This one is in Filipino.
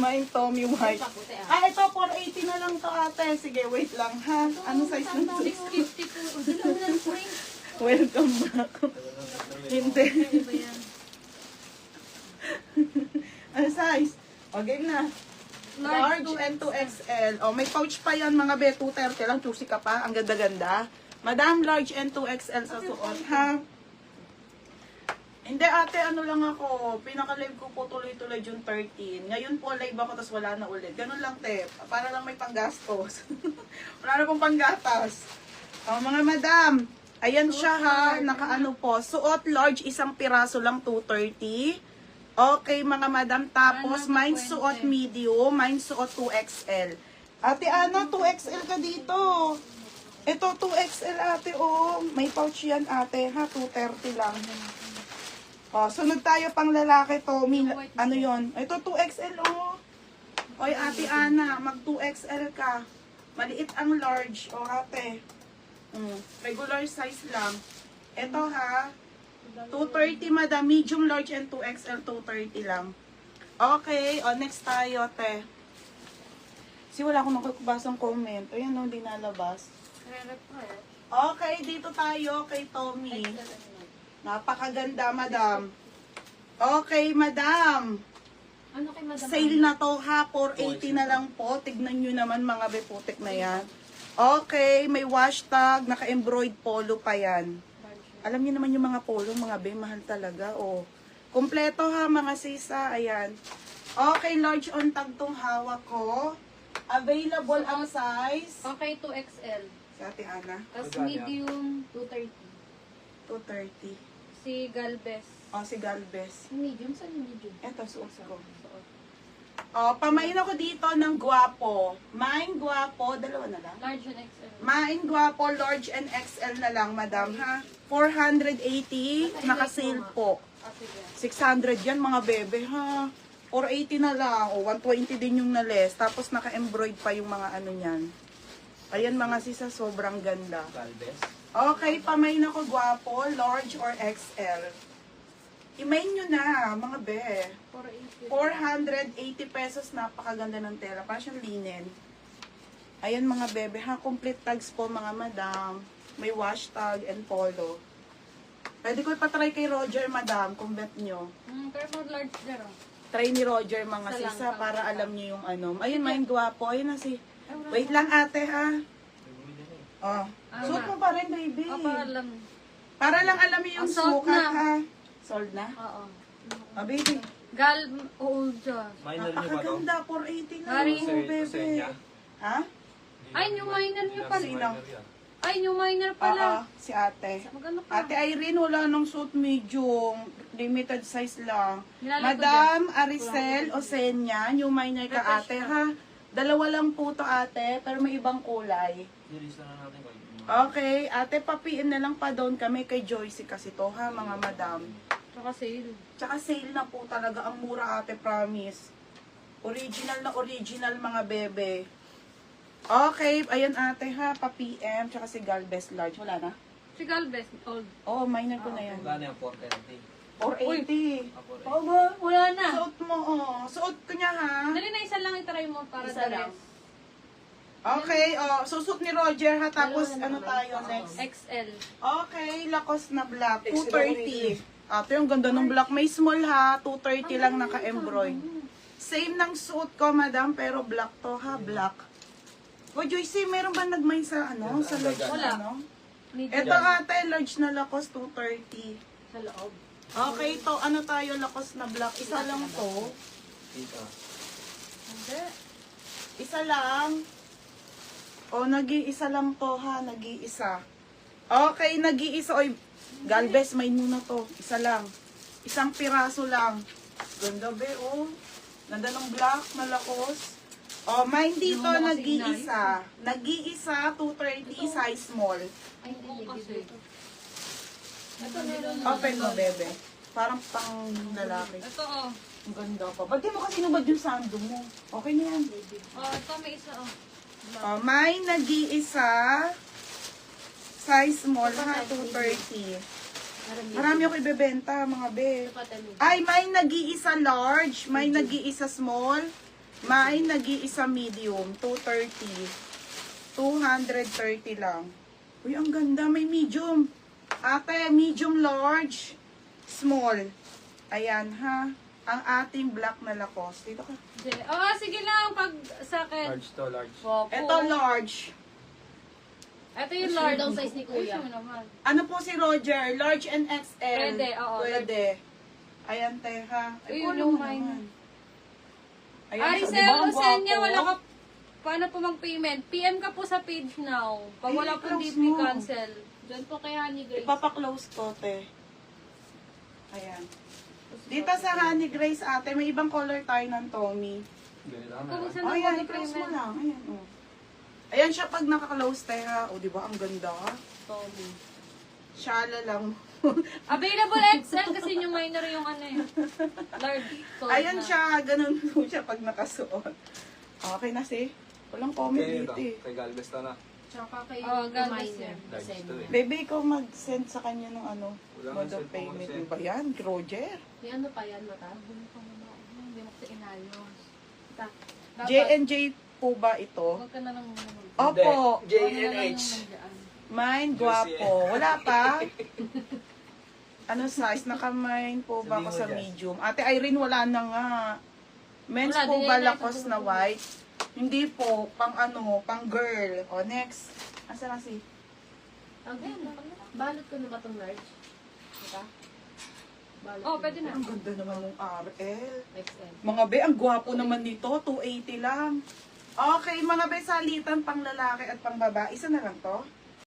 May Tommy White. Ah, ito, 480 na lang to ate. Sige, wait lang ha. Ano size ng suit? 650 po. O, dila mo lang po rin. Welcome back. Hindi. Ano size? Okay na. Large and 2XL. Oh, may pouch pa yan mga be. 230 lang. Choosy ka pa. Ang ganda-ganda. Madam, large and 2XL sa suot, ha? Hindi ate, ano lang ako. Pinaka-live ko po tuloy-tuloy June 13. Ngayon po live ako, tapos wala na ulit. Ganun lang, te. Para lang may panggastos. Wala na pong panggatas. Oh, mga madam. Ayan siya ha. Nakaano po. Suot large, isang piraso lang, 230. Okay, mga madam. Tapos, mine suot medium, mine suot 2XL. Ate Ana, 2XL ka dito. Ito, 2XL ate, oh. May pouch yan ate, ha. 230 lang. Oh, sunod tayo pang lalaki, Tommy. Ano yon? Ito, 2XL, oh. Oy, ate Ana, mag 2XL ka. Maliit ang large, oh, ate. Regular size lang. Ito, ha. 230, madam. Medium, large, and 2XL, 230 lang. Okay, oh, next tayo, te. Kasi wala akong nakabasang comment. Ayan, no, hindi nalabas. Okay, dito tayo kay Tommy. Napakaganda, madam. Okay, madam. Ano kay madam? Sale na to, ha. 480 na lang po. Tignan nyo naman, mga beputik na yan. Okay, may wash tag. Naka-embroid polo pa yan. Alam niyo naman yung mga polo, mga be, mahal talaga. Oh. Kompleto ha, mga sisa. Ayan. Okay, large on tag tong hawak ko. Available ang size. Okay, 2XL. Si Ate Ana. Tapos medium, 230. 230. Si Galvez. Oh, si Galvez. Medium? Saan yung medium? Eto, suot ko. Oh, pamain ako dito ng guwapo. Mine guwapo, dalawa na lang. Large and XL. Mine guwapo, large and XL na lang, madam, ha? 480, naka-sale po. 600 yan, mga bebe, ha? 480 na lang. O, 120 din yung na-less. Tapos naka-embroid pa yung mga ano niyan. Ayan, mga sisa, sobrang ganda. Okay, pamain ako guwapo, large or XL. I-main nyo na, mga be. 480 pesos, napakaganda ng tela. Parang siyang linen. Ayan mga bebe, ha? Complete tags po mga madam. May wash tag and polo. Pwede ko ipatry kay Roger, madam, kung bet nyo. Pero for large zero. Try ni Roger mga Isa lang, sisa para alam nyo yung ano. Ayun, main guwapo. Ayun na si... wala Wait lang ate, ha? Oh. Suot mo pa rin, baby. Para lang. Para lang alam mo yung Sold sukat, na. ha? Sold na? Oo. Ah, baby. Old dyan. Minor niyo ba to? Napakaganda, 480 na. Hari. Oh, bebe. Ha? Ay, yung minor nyo pala. Sino? Ay, yung minor pala. Si ate. Magano ka? Ate Irene, wala nang suit medium. Limited size lang. Nilalagay ko Madam Aricel Osenya, new minor ka ate, ha? Dalawa lang po to ate, pero may ibang kulay. Nilista na natin kayo. Okay, ate, papiin na lang pa doon kami kay Joycey kasi to, ha, mga madam. Tsaka sale. Tsaka sale na po talaga, ang mura ate, promise. Original na original, mga bebe. Okay, ayan ate, ha, pa-PM, tsaka si Galvez large. Wala na? Si Galvez, old. Oh, minor ko na yan. Gano'n yung 430? 480. Oo ba? Wala na. Suot mo, oh. Suot ko niya, ha? Dali na isa lang itry mo para Isa the lang. rest. Okay, oh. Susot ni Roger, ha? Tapos, ano tayo next? XL. Okay, Lacoste na black. 230. Ate, yung ganda ng black. May small, ha? 230 lang naka-embroid. Same ng suot ko, madam, pero black to, ha? Black. O, Joycey, meron ba nagmay sa, ano? Sa large Wala. na, ano? Medium. Ito, ate, large na Lacoste, 230. Sa loob. Okay, to, ano tayo, Lacoste na black. Isa lang to. Dito. Hindi. Isa lang. O, nag-iisa lang to, ha? Nag-iisa. Okay, nag-iisa. Oy, Galvez, may muna to. Isa lang. Isang piraso lang. Ganda, be, oh. Ganda ng black na Lacoste. O, mine dito, Yung mga nag-iisa. Nag-iisa, 230, size small. Ay, hindi. Dito. Open mo, bebe. Parang pang lalaki. Ito, oh. Ang ganda pa. Ba't di mo kasi nubad yung sando mo? Okay na yan, baby. Oh, ito may isa, oh. Oh, may nag-iisa. Size small, ha? 230. Marami ako ibebenta, mga be. Ito pa, Temi. Ay, may nag-iisa large, may nag-iisa small, may nag-iisa medium, 230. 230 lang. Uy, ang ganda, may medium. Ate, medium large, small. Ayan, ha. Ang ating black na Lacoste. Dito ka. Sige lang, pag sa akin. Large to, large. Opo. Ito, large. Ito yung large. Ang size ni Kuya. Ayun naman. Ano po si Roger? Large and XL. Pwede, oo. Pwede. Ayan, te, ha. Ay, Ayun, kulang yung mo mine. naman. Ayan, Aricel, di ba ang Osenya, gwapo? wala ka. Paano po mag-payment? PM ka po sa page now. Pag Ay, wala po close DP mo. cancel. Diyan po kay Honey Grace. Ipapa-close ko, te. Ayan. Dito sa Honey Grace, ate, may ibang color tayo ng Tommy. Ganun lang. Kung meron. saan Oh, ako ayan, i-close mo mag-payment? lang. Ayan, oh. Ayan siya pag naka-close tayo, ha. O, di ba? Ang ganda. Tommy. Shala lang. Available XL kasi yung minor yung ano eh. Large. Sold Ayan na. siya. Ganun po siya pag nakasuot. Okay na, si. Walang comment Kay dito, ito, eh. kay Galvez to na. Tsaka kay Oh, God Minor. bless you. Large to eh. Baby, ikaw mag-send sa kanya ng ano, Wala nga mode of cellphone payment. kasi. Ano ba yan? Roger? May ano pa yan, mata? Hindi mo kasi inayos. Dapat, J&J po ba ito? Huwag ka na lang muna Opo. JNH. Mine, guwapo. Wala pa? Ano size? Naka-mine po ba ako sa medium? Ate Irene, wala na nga. Men's Wala, po di ba na Lacoste na white? Hindi po. Pang ano, pang girl. O, next. Asa na si? Balot ko na ba itong large? Diba? Balot Oh, ko pwede na. Ang ganda naman ng RL. XL. Mga be, ang gwapo naman nito. 280 lang. Okay, mga be, salitan pang lalaki at pang babae. Isa na lang to?